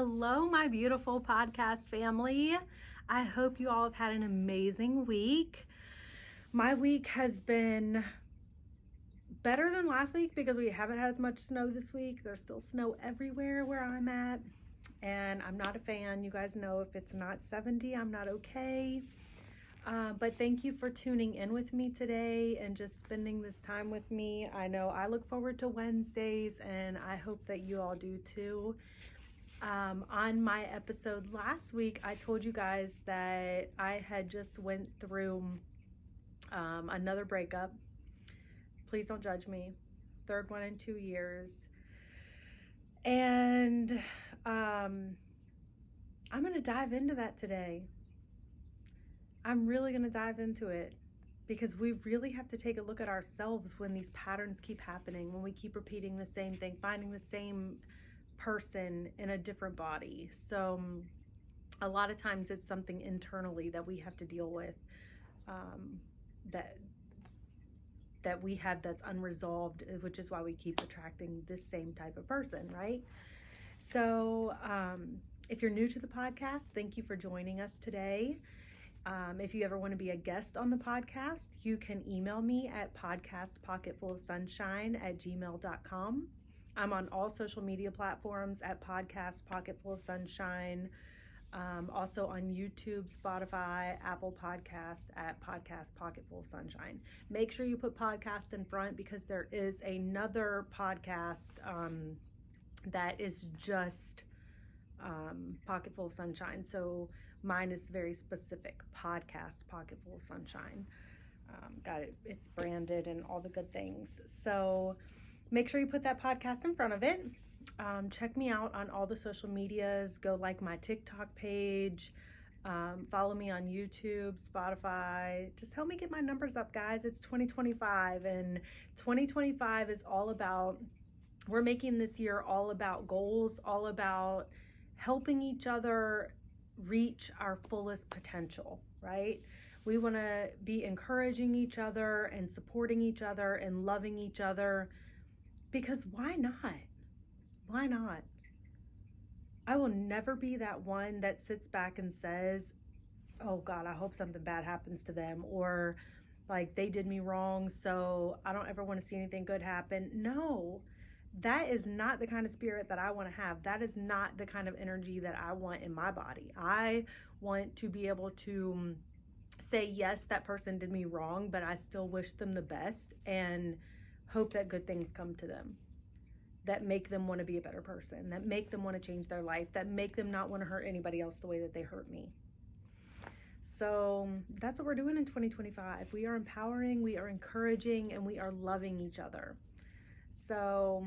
Hello, my beautiful podcast family. I hope you all have had an amazing week. My week has been better than last week because we haven't had as much snow this week. There's still snow everywhere where I'm at, and I'm not a fan. You guys know if it's not 70, I'm not okay. But thank you for tuning in with me today and just spending this time with me. I know I look forward to Wednesdays, and I hope that you all do too. On my episode last week, I told you guys that I had just went through another breakup. Please don't judge me. Third one in 2 years. And I'm going to dive into that today. I'm really going to dive into it because we really have to take a look at ourselves when these patterns keep happening, when we keep repeating the same thing, finding the same person in a different body. So a lot of times it's something internally that we have to deal with, that we have that's unresolved, which is why we keep attracting this same type of person, right? So if you're new to the podcast, thank you for joining us today. If you ever want to be a guest on the podcast, you can email me at podcastpocketfulofsunshine@gmail.com. I'm on all social media platforms at Podcast Pocketful of Sunshine. Also on YouTube, Spotify, Apple Podcast at Podcast Pocketful of Sunshine. Make sure you put podcast in front because there is another podcast that is just Pocketful of Sunshine. So mine is very specific, Podcast Pocketful of Sunshine. Got it. It's branded and all the good things. So make sure you put that podcast in front of it. Check me out on all the social medias. Go like my TikTok page. Follow me on YouTube, Spotify. Just help me get my numbers up, guys. It's 2025, and 2025 is all about, we're making this year all about goals, all about helping each other reach our fullest potential, right? We want to be encouraging each other and supporting each other and loving each other, because why not? Why not? I will never be that one that sits back and says, oh God, I hope something bad happens to them, or like they did me wrong, so I don't ever want to see anything good happen. No, that is not the kind of spirit that I want to have. That is not the kind of energy that I want in my body. I want to be able to say, yes, that person did me wrong, but I still wish them the best and hope that good things come to them, that make them want to be a better person, that make them want to change their life, that make them not want to hurt anybody else the way that they hurt me. So that's what we're doing in 2025. We are empowering, we are encouraging, and we are loving each other. So,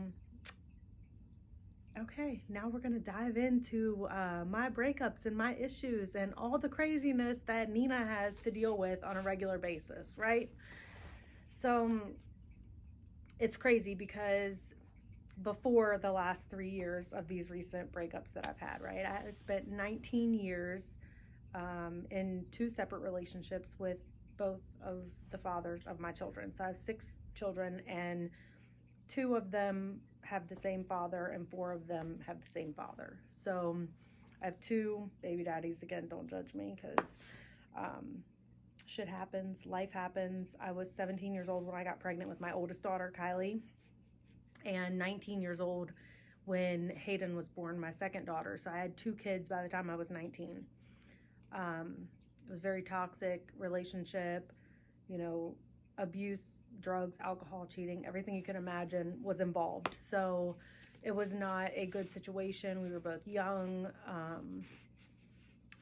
okay, now we're going to dive into my breakups and my issues and all the craziness that Nina has to deal with on a regular basis, right? So it's crazy because before the last 3 years of these recent breakups that I've had, right, I had spent 19 years in 2 separate relationships with both of the fathers of my children. So I have 6 children, and 2 of them have the same father and 4 of them have the same father. So I have 2 baby daddies. Again, don't judge me, because shit happens, life happens. I was 17 years old when I got pregnant with my oldest daughter, Kylie, and 19 years old when Hayden was born, my second daughter. So I had 2 kids by the time I was 19. It was a very toxic relationship, abuse, drugs, alcohol, cheating, everything you can imagine was involved. So it was not a good situation. We were both young,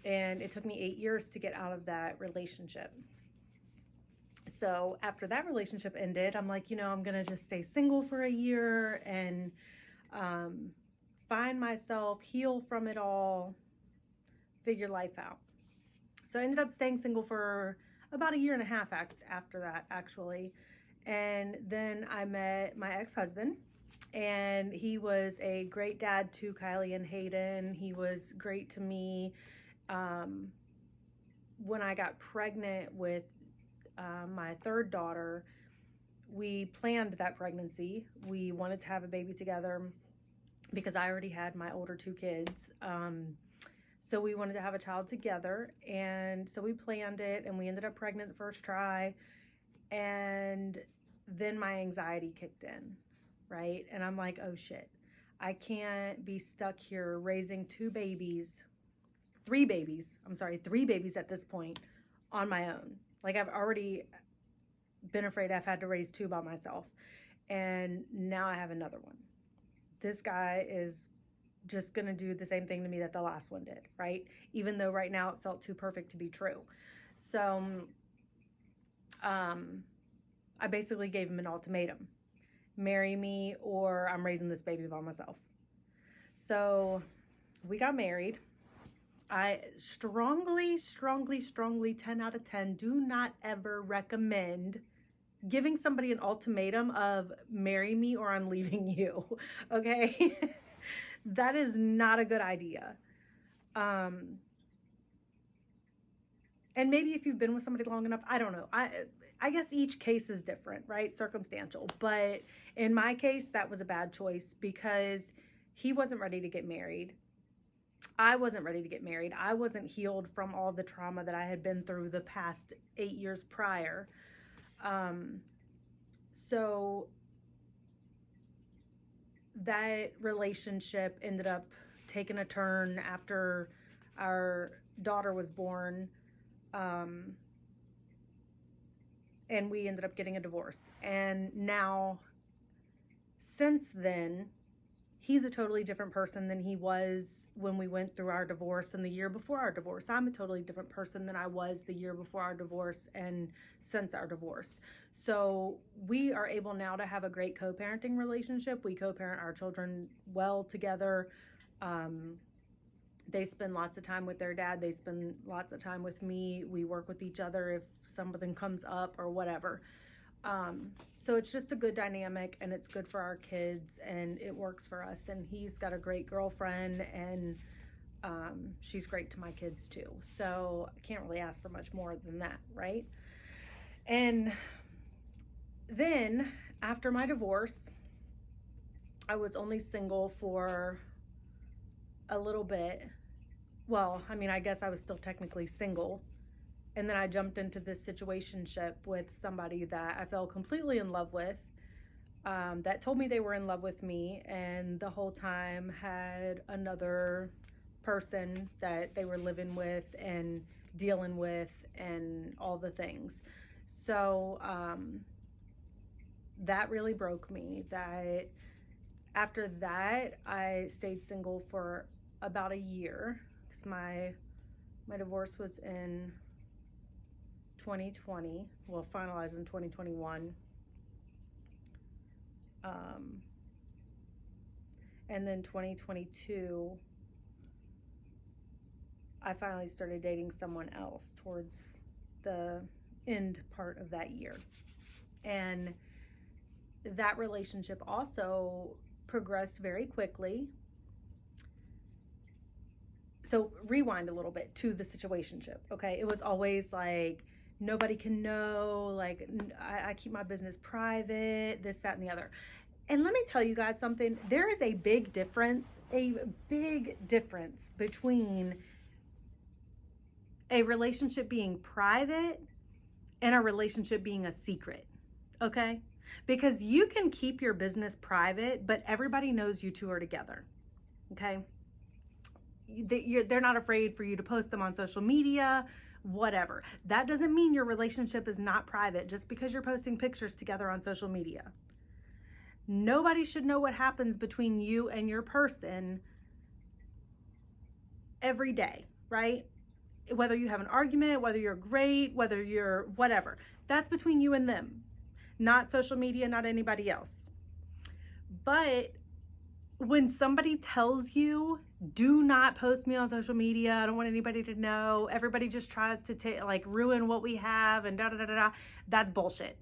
and it took me 8 years to get out of that relationship. So after that relationship ended, I'm like, I'm going to just stay single for a year and find myself, heal from it all, figure life out. So I ended up staying single for about a year and a half after that, actually. And then I met my ex-husband, and he was a great dad to Kylie and Hayden. He was great to me. When I got pregnant with my third daughter, we planned that pregnancy. We wanted to have a baby together. because I already had my older 2 kids. So we wanted to have a child together, and so we planned it, and we ended up pregnant the first try, and then my anxiety kicked in, right? And I'm like, oh shit, I can't be stuck here raising 3 babies at this point on my own. Like, I've already been afraid I've had to raise 2 by myself, and now I have another one. This guy is just gonna do the same thing to me that the last one did, right? Even though right now it felt too perfect to be true. So I basically gave him an ultimatum: marry me or I'm raising this baby by myself. So we got married. I strongly 10 out of 10 do not ever recommend giving somebody an ultimatum of marry me or I'm leaving you. Okay? That is not a good idea. And maybe if you've been with somebody long enough, I don't know. I guess each case is different, right? Circumstantial. But in my case, that was a bad choice because he wasn't ready to get married. I wasn't ready to get married. I wasn't healed from all the trauma that I had been through the past 8 years prior. So that relationship ended up taking a turn after our daughter was born. And we ended up getting a divorce. And now, since then, he's a totally different person than he was when we went through our divorce and the year before our divorce. I'm a totally different person than I was the year before our divorce and since our divorce. So we are able now to have a great co-parenting relationship. We co-parent our children well together. They spend lots of time with their dad. They spend lots of time with me. We work with each other if something comes up or whatever. So it's just a good dynamic, and it's good for our kids, and it works for us. And he's got a great girlfriend, and she's great to my kids too. So I can't really ask for much more than that, right? And then after my divorce, I was only single for a little bit. Well, I mean, I guess I was still technically single. And then I jumped into this situationship with somebody that I fell completely in love with, that told me they were in love with me, and the whole time had another person that they were living with and dealing with and all the things. So that really broke me. That after that, I stayed single for about a year, because my divorce was in 2020, well, finalized in 2021. And then 2022, I finally started dating someone else towards the end part of that year. And that relationship also progressed very quickly. So rewind a little bit to the situationship, okay? It was always like, nobody can know, like, I keep my business private, this, that, and the other. And let me tell you guys something. There is a big difference between a relationship being private and a relationship being a secret, okay? Because you can keep your business private, but everybody knows you two are together, okay? They're not afraid for you to post them on social media, whatever. That doesn't mean your relationship is not private just because you're posting pictures together on social media. Nobody should know what happens between you and your person every day, right? Whether you have an argument, whether you're great, whether you're whatever. That's between you and them, not social media, not anybody else. But when somebody tells you, do not post me on social media, I don't want anybody to know, everybody just tries to ruin what we have and that's bullshit.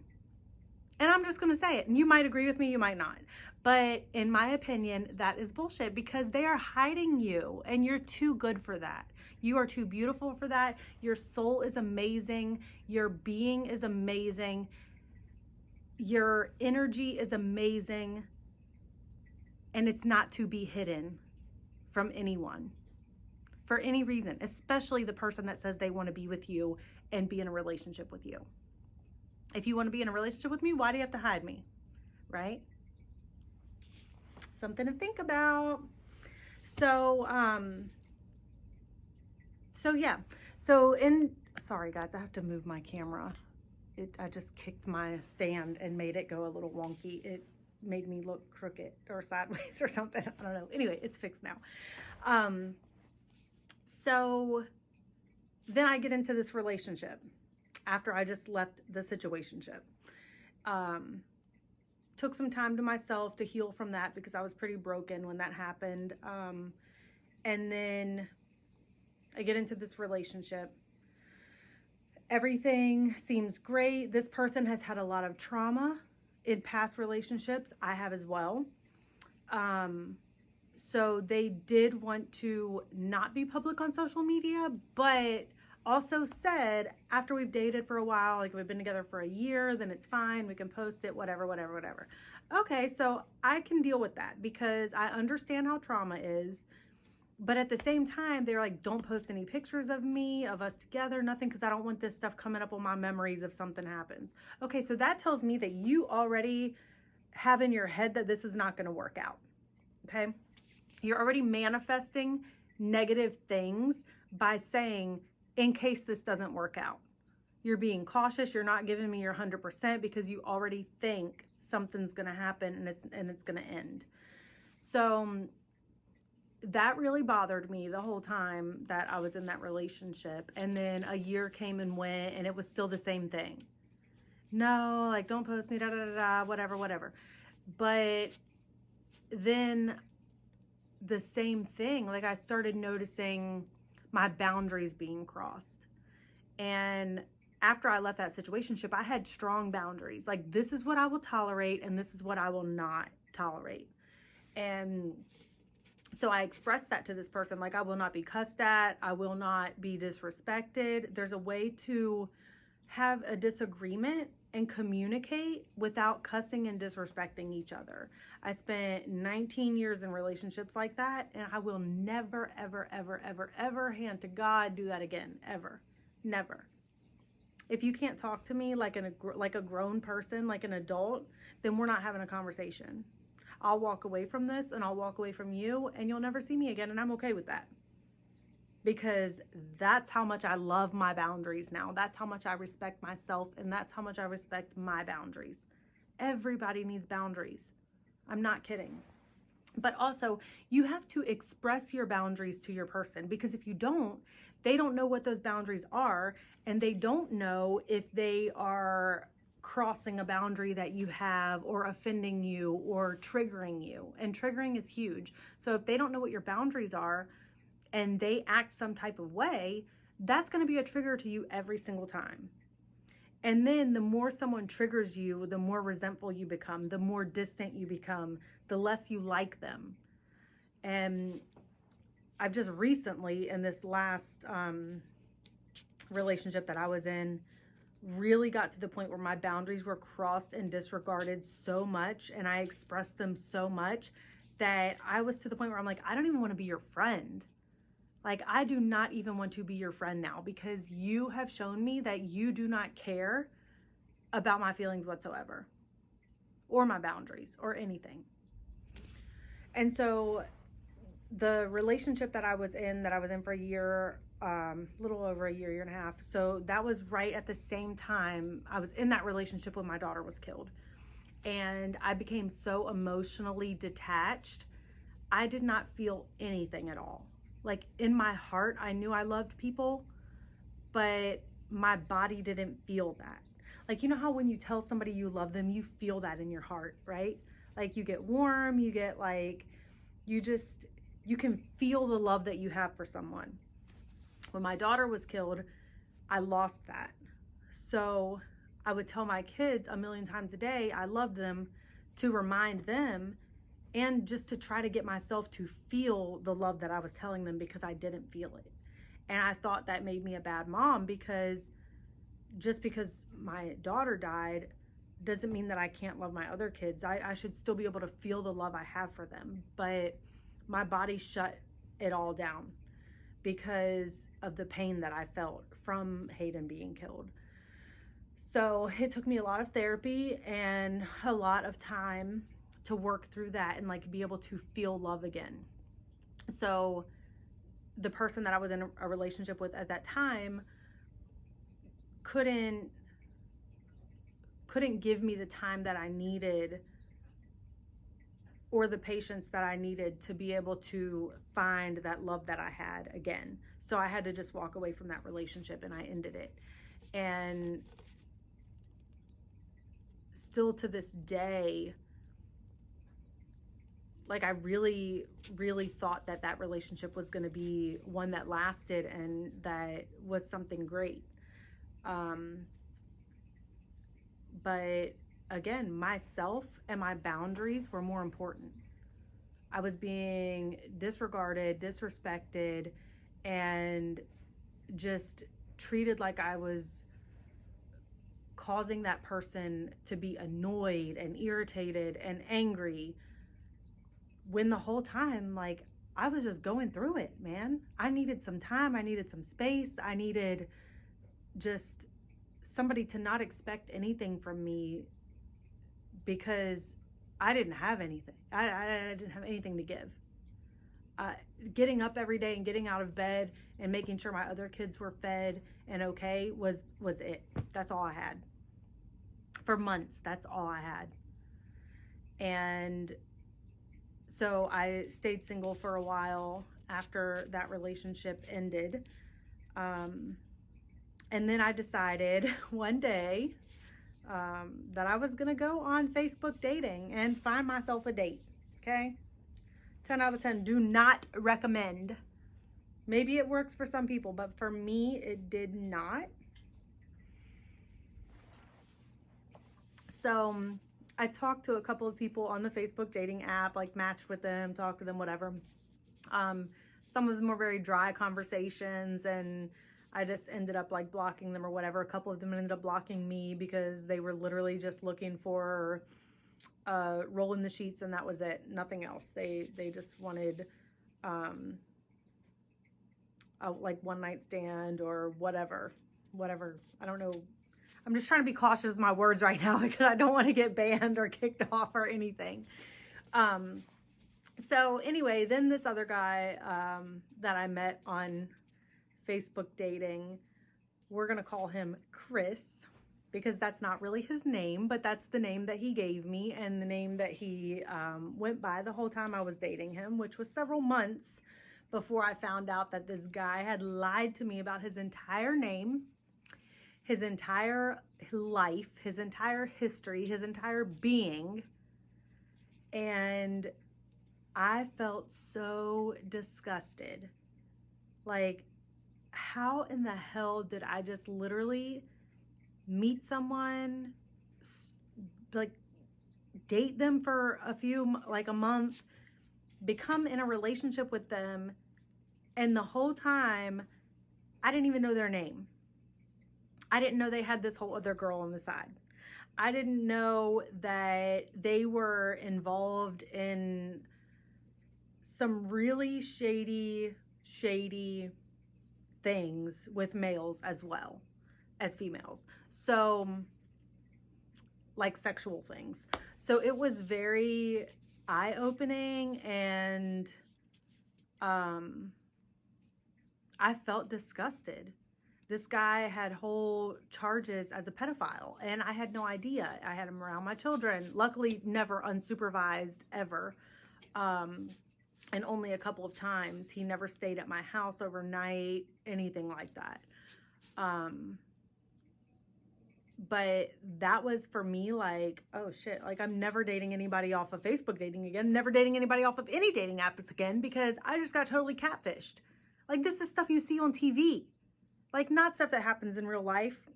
And I'm just going to say it. And you might agree with me, you might not. But in my opinion, that is bullshit, because they are hiding you, and you're too good for that. You are too beautiful for that. Your soul is amazing. Your being is amazing. Your energy is amazing. And it's not to be hidden from anyone for any reason, especially the person that says they want to be with you and be in a relationship with you. If you want to be in a relationship with me, why do you have to hide me? Right? Something to think about. So yeah. Sorry guys, I have to move my camera. I just kicked my stand and made it go a little wonky. It made me look crooked or sideways or something. I don't know. Anyway, it's fixed now. So then I get into this relationship after I just left the situationship. Took some time to myself to heal from that because I was pretty broken when that happened. And then I get into this relationship. Everything seems great. This person has had a lot of trauma in past relationships. I have as well. So they did want to not be public on social media, but also said after we've dated for a while, like we've been together for a year, then it's fine. We can post it, whatever. Okay, so I can deal with that because I understand how trauma is. But at the same time, they're like, don't post any pictures of me, of us together, nothing, because I don't want this stuff coming up on my memories if something happens. Okay, so that tells me that you already have in your head that this is not going to work out. Okay? You're already manifesting negative things by saying, in case this doesn't work out. You're being cautious. You're not giving me your 100% because you already think something's going to happen and it's going to end. So that really bothered me the whole time that I was in that relationship. And then a year came and went and it was still the same thing. No, like don't post me, whatever. But then the same thing, like I started noticing my boundaries being crossed. And after I left that situationship, I had strong boundaries. Like this is what I will tolerate and this is what I will not tolerate. And so I expressed that to this person, like I will not be cussed at, I will not be disrespected. There's a way to have a disagreement and communicate without cussing and disrespecting each other. I spent 19 years in relationships like that, and I will never, ever, hand to God, do that again, ever, never. If you can't talk to me like a grown person, like an adult, then we're not having a conversation. I'll walk away from this and I'll walk away from you and you'll never see me again, and I'm okay with that. Because that's how much I love my boundaries now. That's how much I respect myself and that's how much I respect my boundaries. Everybody needs boundaries. I'm not kidding. But also, you have to express your boundaries to your person because if you don't, they don't know what those boundaries are and they don't know if they are crossing a boundary that you have or offending you or triggering you. And triggering is huge. So if they don't know what your boundaries are and they act some type of way, that's going to be a trigger to you every single time. And then the more someone triggers you, the more resentful you become, the more distant you become, the less you like them. And I've just recently, in this last relationship that I was in, really got to the point where my boundaries were crossed and disregarded so much, and I expressed them so much that I was to the point where I'm like, I don't even want to be your friend. Like, I do not even want to be your friend now because you have shown me that you do not care about my feelings whatsoever or my boundaries or anything. And so the relationship that I was in for a year, little over a year and a half. So that was right at the same time I was in that relationship when my daughter was killed. And I became so emotionally detached. I did not feel anything at all. Like in my heart, I knew I loved people, but my body didn't feel that. Like, you know how when you tell somebody you love them, you feel that in your heart, right? Like you get warm, you get like, you can feel the love that you have for someone. When my daughter was killed, I lost that. So I would tell my kids a million times a day, I loved them, to remind them and just to try to get myself to feel the love that I was telling them because I didn't feel it. And I thought that made me a bad mom because just because my daughter died doesn't mean that I can't love my other kids. I should still be able to feel the love I have for them. But my body shut it all down because of the pain that I felt from Hayden being killed. So it took me a lot of therapy and a lot of time to work through that and like be able to feel love again. So the person that I was in a relationship with at that time couldn't give me the time that I needed or the patience that I needed to be able to find that love that I had again. So I had to just walk away from that relationship and I ended it. And still to this day, like I really, really thought that that relationship was going to be one that lasted and that was something great. But again, myself and my boundaries were more important. I was being disregarded, disrespected, and just treated like I was causing that person to be annoyed and irritated and angry, when the whole time, like, I was just going through it, man. I needed some time. I needed some space. I needed just somebody to not expect anything from me because I didn't have anything. I didn't have anything to give. Getting up every day and getting out of bed and making sure my other kids were fed and okay was it. That's all I had. For months, that's all I had. And so I stayed single for a while after that relationship ended. And then I decided one day that I was going to go on Facebook dating and find myself a date. Okay? 10 out of 10. Do not recommend. Maybe it works for some people, but for me, it did not. So I talked to a couple of people on the Facebook dating app, like matched with them, talked to them, whatever. Some of them were very dry conversations and I just ended up like blocking them or whatever. A couple of them ended up blocking me because they were literally just looking for rolling the sheets and that was it. Nothing else. They just wanted a like one night stand or whatever. I don't know. I'm just trying to be cautious with my words right now because I don't want to get banned or kicked off or anything. So anyway, then this other guy that I met on Facebook dating, we're going to call him Chris because that's not really his name, but that's the name that he gave me and the name that he went by the whole time I was dating him, which was several months before I found out that this guy had lied to me about his entire name, his entire life, his entire history, his entire being. And I felt so disgusted. Like, how in the hell did I just literally meet someone, like date them for a month, become in a relationship with them, and the whole time I didn't even know their name. I didn't know they had this whole other girl on the side. I didn't know that they were involved in some really shady things with males as well as females. So, like sexual things. So it was very eye-opening and I felt disgusted. This guy had whole charges as a pedophile and I had no idea. I had him around my children. Luckily, never unsupervised ever. And only a couple of times. He never stayed at my house overnight, anything like that. But that was for me like, oh shit, like I'm never dating anybody off of Facebook dating again, never dating anybody off of any dating apps again because I just got totally catfished. Like this is stuff you see on TV. Like not stuff that happens in real life.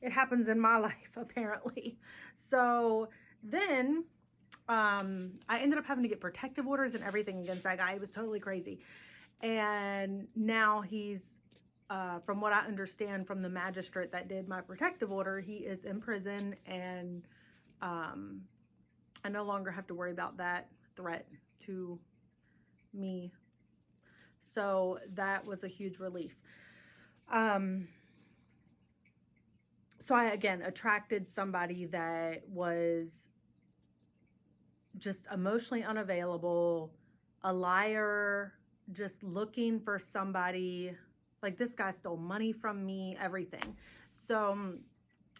It happens in my life apparently. So then I ended up having to get protective orders and everything against that guy. It was totally crazy. And now he's from what I understand from the magistrate that did my protective order, he is in prison, and I no longer have to worry about that threat to me. So that was a huge relief. So I, again, attracted somebody that was just emotionally unavailable, a liar, just looking for somebody. Like, this guy stole money from me, everything. So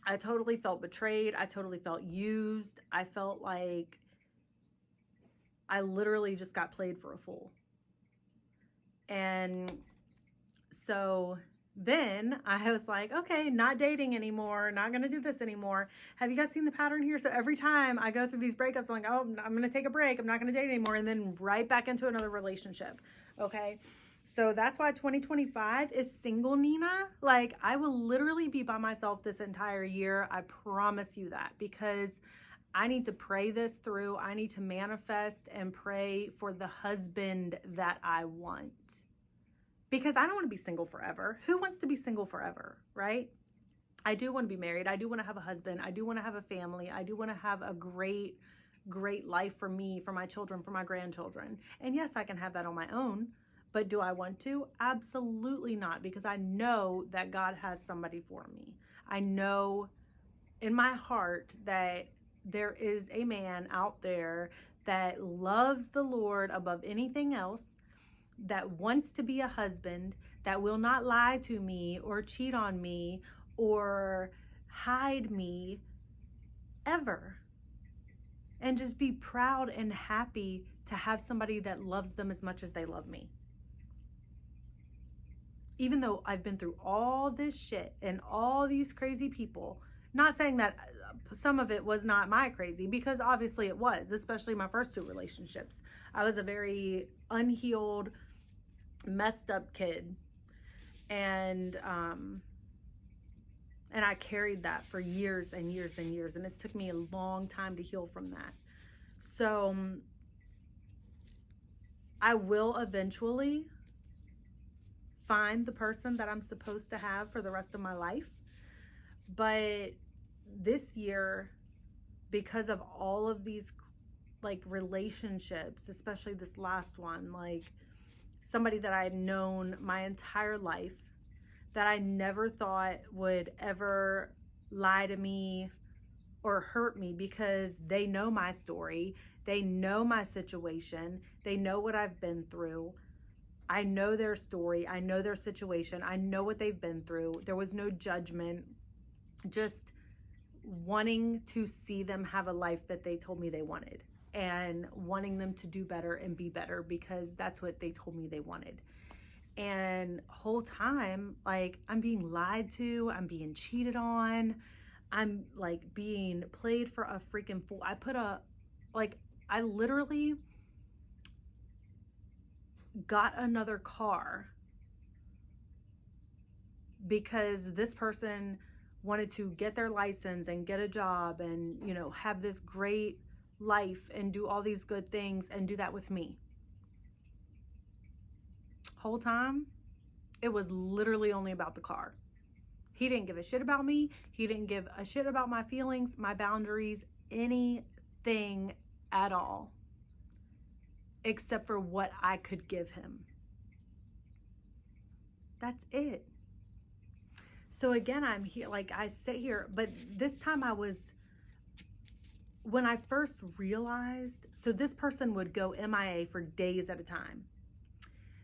I totally felt betrayed. I totally felt used. I felt like I literally just got played for a fool. And so then I was like, okay, not dating anymore, not going to do this anymore. Have you guys seen the pattern here? So every time I go through these breakups, I'm like, oh, I'm going to take a break. I'm not going to date anymore. And then right back into another relationship. Okay. So that's why 2025 is single Nina. Like, I will literally be by myself this entire year. I promise you that, because I need to pray this through. I need to manifest and pray for the husband that I want. Because I don't want to be single forever. Who wants to be single forever, right? I do want to be married. I do want to have a husband. I do want to have a family. I do want to have a great, great life for me, for my children, for my grandchildren. And yes, I can have that on my own. But do I want to? Absolutely not, because I know that God has somebody for me. I know in my heart that there is a man out there that loves the Lord above anything else, that wants to be a husband, that will not lie to me or cheat on me or hide me ever. And just be proud and happy to have somebody that loves them as much as they love me. Even though I've been through all this shit and all these crazy people, not saying that some of it was not my crazy, because obviously it was, especially my first two relationships. I was a very unhealed, messed up kid, and I carried that for years and years and years, and it took me a long time to heal from that. So I will eventually find the person that I'm supposed to have for the rest of my life. But this year, because of all of these like relationships, especially this last one, like somebody that I had known my entire life, that I never thought would ever lie to me or hurt me, because they know my story, they know my situation, they know what I've been through. I know their story, I know their situation, I know what they've been through. There was no judgment, just wanting to see them have a life that they told me they wanted, and wanting them to do better and be better, because that's what they told me they wanted. And whole time, like, I'm being lied to, I'm being cheated on, I'm like being played for a freaking fool. I literally got another car because this person wanted to get their license and get a job and, you know, have this great life and do all these good things and do that with me. Whole time, it was literally only about the car. He didn't give a shit about me. He didn't give a shit about my feelings, my boundaries, anything at all, except for what I could give him. That's it. So again, I'm here, like I sit here, but this time when I first realized, so this person would go MIA for days at a time.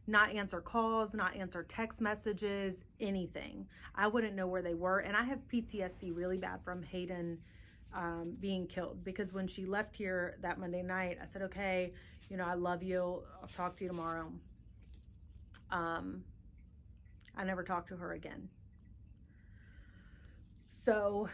Not answer calls, not answer text messages, anything. I wouldn't know where they were. And I have PTSD really bad from Hayden being killed, because when she left here that Monday night, I said, okay, you know, I love you. I'll talk to you tomorrow. I never talked to her again. So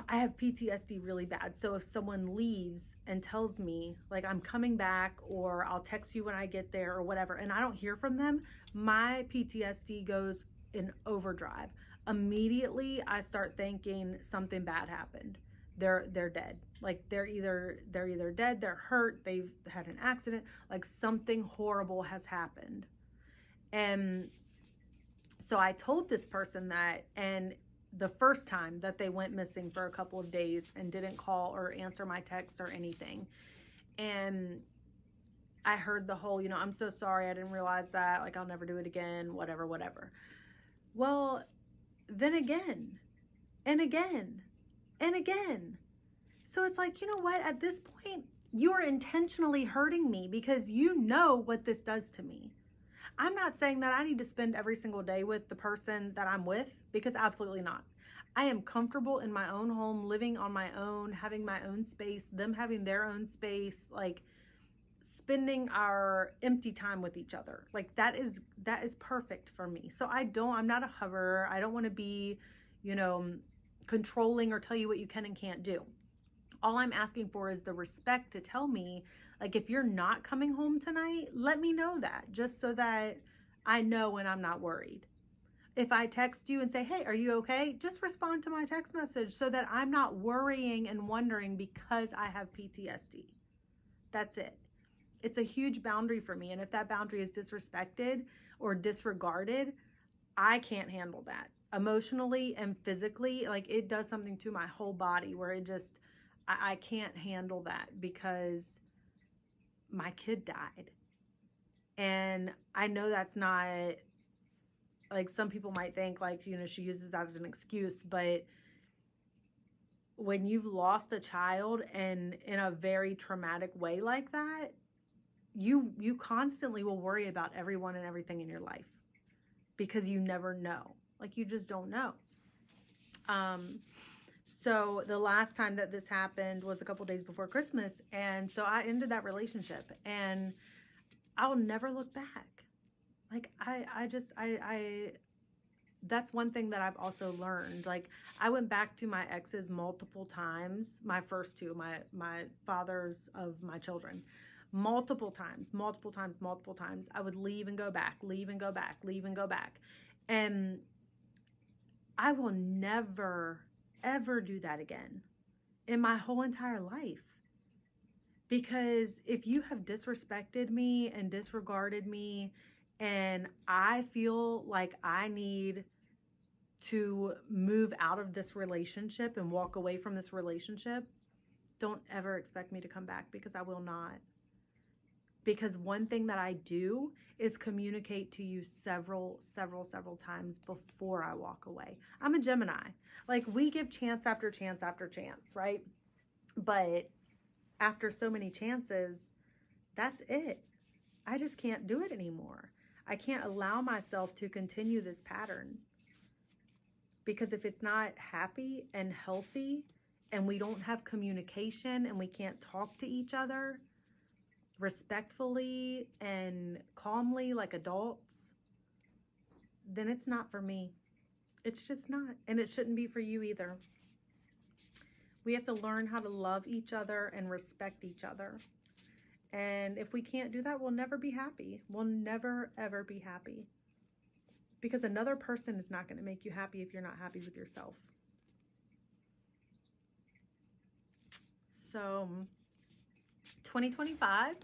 I have PTSD really bad. So if someone leaves and tells me, like, I'm coming back, or I'll text you when I get there or whatever, and I don't hear from them, my PTSD goes in overdrive. Immediately, I start thinking something bad happened. They're dead. Like, they're either dead, they're hurt, they've had an accident, like something horrible has happened. And So I told this person that, and the first time that they went missing for a couple of days and didn't call or answer my text or anything. And I heard the whole, I'm so sorry, I didn't realize that, like, I'll never do it again, whatever, whatever. Well, then again, and again, and again. So it's like, you know what? At this point, you are intentionally hurting me because you know what this does to me. I'm not saying that I need to spend every single day with the person that I'm with, because absolutely not. I am comfortable in my own home, living on my own, having my own space, them having their own space, like spending our empty time with each other. Like that is perfect for me. So I'm not a hoverer. I don't want to be, controlling or tell you what you can and can't do. All I'm asking for is the respect to tell me, like, if you're not coming home tonight, let me know that, just so that I know and I'm not worried. If I text you and say, hey, are you okay? Just respond to my text message so that I'm not worrying and wondering because I have PTSD. That's it. It's a huge boundary for me. And if that boundary is disrespected or disregarded, I can't handle that emotionally and physically. Like, it does something to my whole body where I can't handle that because my kid died. And I know that's not, like, some people might think, like, she uses that as an excuse, but when you've lost a child and in a very traumatic way like that, you constantly will worry about everyone and everything in your life because you never know. Like, you just don't know. So the last time that this happened was a couple days before Christmas. And so I ended that relationship and I'll never look back. Like, that's one thing that I've also learned. Like, I went back to my exes multiple times, my first two, my fathers of my children, multiple times. I would leave and go back. And I will never, ever do that again in my whole entire life. Because if you have disrespected me and disregarded me, and I feel like I need to move out of this relationship and walk away from this relationship, don't ever expect me to come back, because I will not. Because one thing that I do is communicate to you several times before I walk away. I'm a Gemini. Like, we give chance after chance after chance, right? But after so many chances, that's it. I just can't do it anymore. I can't allow myself to continue this pattern. Because if it's not happy and healthy, and we don't have communication, and we can't talk to each other respectfully and calmly like adults, then it's not for me. It's just not. And it shouldn't be for you either. We have to learn how to love each other and respect each other. And if we can't do that, we'll never be happy. We'll never, ever be happy. Because another person is not going to make you happy if you're not happy with yourself. So, 2025,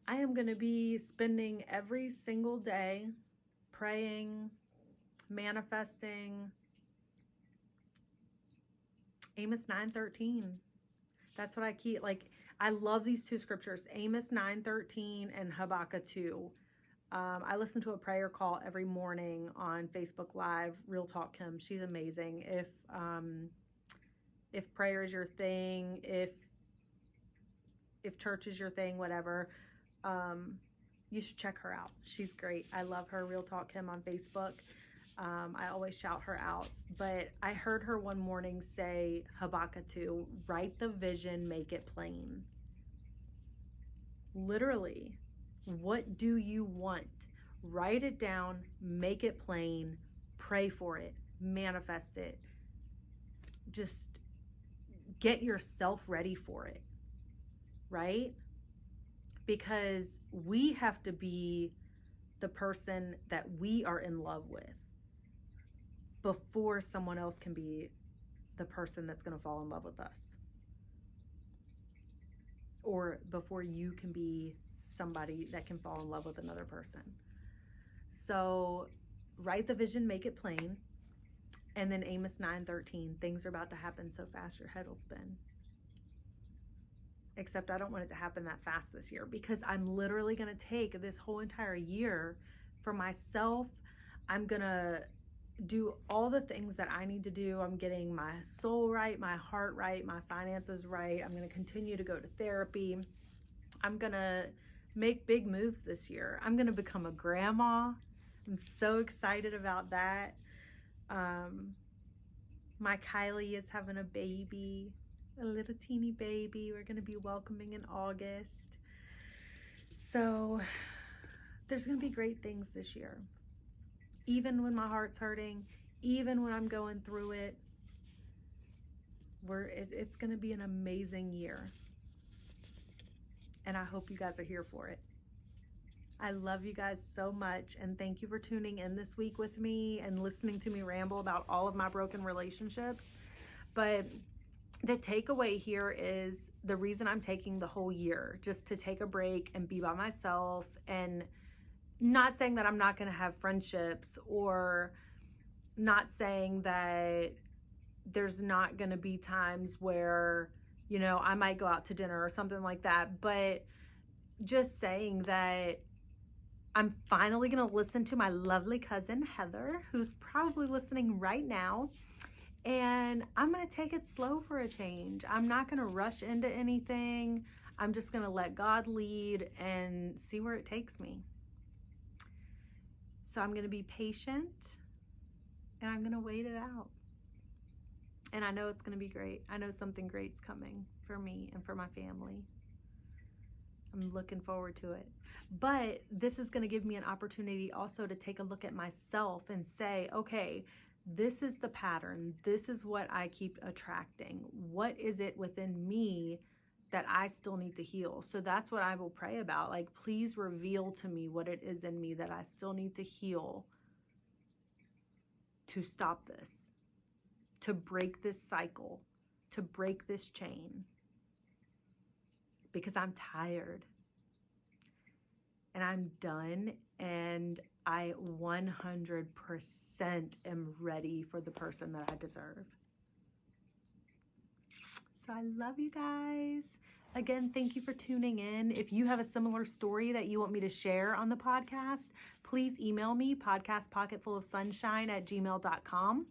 I am going to be spending every single day praying, manifesting. Amos 9:13. That's what I keep. Like, I love these two scriptures, Amos 9:13 and Habakkuk 2. I listen to a prayer call every morning on Facebook Live, Real Talk Kim. She's amazing. If prayer is your thing, if church is your thing, whatever, you should check her out. She's great. I love her, Real Talk Kim on Facebook. I always shout her out. But I heard her one morning say, Habakkuk 2, write the vision, make it plain. Literally, what do you want? Write it down, make it plain, pray for it, manifest it. Just get yourself ready for it, right? Because we have to be the person that we are in love with before someone else can be the person that's going to fall in love with us. Or before you can be somebody that can fall in love with another person. So write the vision, make it plain. And then Amos 9:13, things are about to happen so fast your head will spin. Except I don't want it to happen that fast this year, because I'm literally going to take this whole entire year for myself. I'm going to do all the things that I need to do. I'm getting my soul right, my heart right, my finances right. I'm going to continue to go to therapy. I'm going to make big moves this year. I'm going to become a grandma. I'm so excited about that. My Kylie is having a baby, a little teeny baby. We're going to be welcoming in August. So there's going to be great things this year. Even when my heart's hurting, even when I'm going through it, it's going to be an amazing year. And I hope you guys are here for it. I love you guys so much, and thank you for tuning in this week with me and listening to me ramble about all of my broken relationships. But the takeaway here is the reason I'm taking the whole year, just to take a break and be by myself, and not saying that I'm not going to have friendships, or not saying that there's not going to be times where, you know, I might go out to dinner or something like that, but just saying that I'm finally going to listen to my lovely cousin, Heather, who's probably listening right now. And I'm going to take it slow for a change. I'm not going to rush into anything. I'm just going to let God lead and see where it takes me. So I'm going to be patient, and I'm going to wait it out. And I know it's going to be great. I know something great's coming for me and for my family. I'm looking forward to it. But this is going to give me an opportunity also to take a look at myself and say, okay, this is the pattern. This is what I keep attracting. What is it within me that I still need to heal? So that's what I will pray about. Like, please reveal to me what it is in me that I still need to heal to stop this, to break this cycle, to break this chain. Because I'm tired and I'm done, and I 100% am ready for the person that I deserve. So I love you guys. Again, thank you for tuning in. If you have a similar story that you want me to share on the podcast, please email me, podcastpocketfulofsunshine@gmail.com.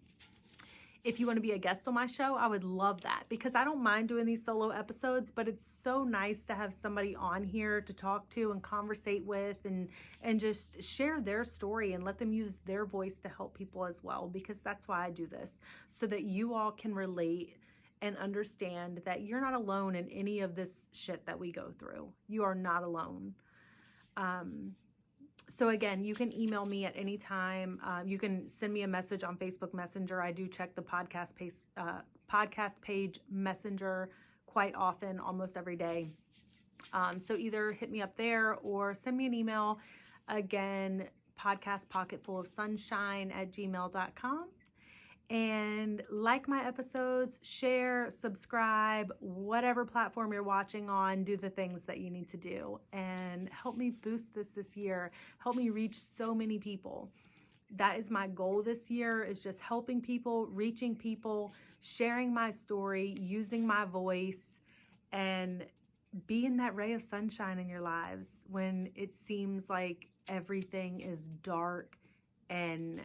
If you want to be a guest on my show, I would love that, because I don't mind doing these solo episodes, but it's so nice to have somebody on here to talk to and conversate with, and just share their story and let them use their voice to help people as well, because that's why I do this, so that you all can relate and understand that you're not alone in any of this shit that we go through. You are not alone. So again, you can email me at any time. You can send me a message on Facebook Messenger. I do check the podcast page Messenger quite often, almost every day. So either hit me up there or send me an email. Again, podcastpocketfulofsunshine@gmail.com. And like my episodes, share, subscribe, whatever platform you're watching on, do the things that you need to do, and help me boost this year. Help me reach so many people. That is my goal this year, is just helping people, reaching people, sharing my story, using my voice, and being that ray of sunshine in your lives when it seems like everything is dark and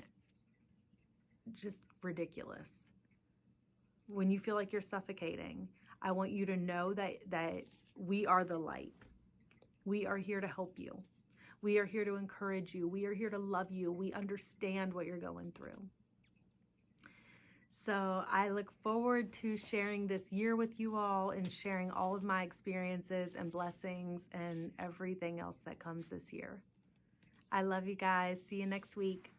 just ridiculous. When you feel like you're suffocating, I want you to know that we are the light. We are here to help you. We are here to encourage you. We are here to love you. We understand what you're going through. So I look forward to sharing this year with you all, and sharing all of my experiences and blessings and everything else that comes this year. I love you guys. See you next week.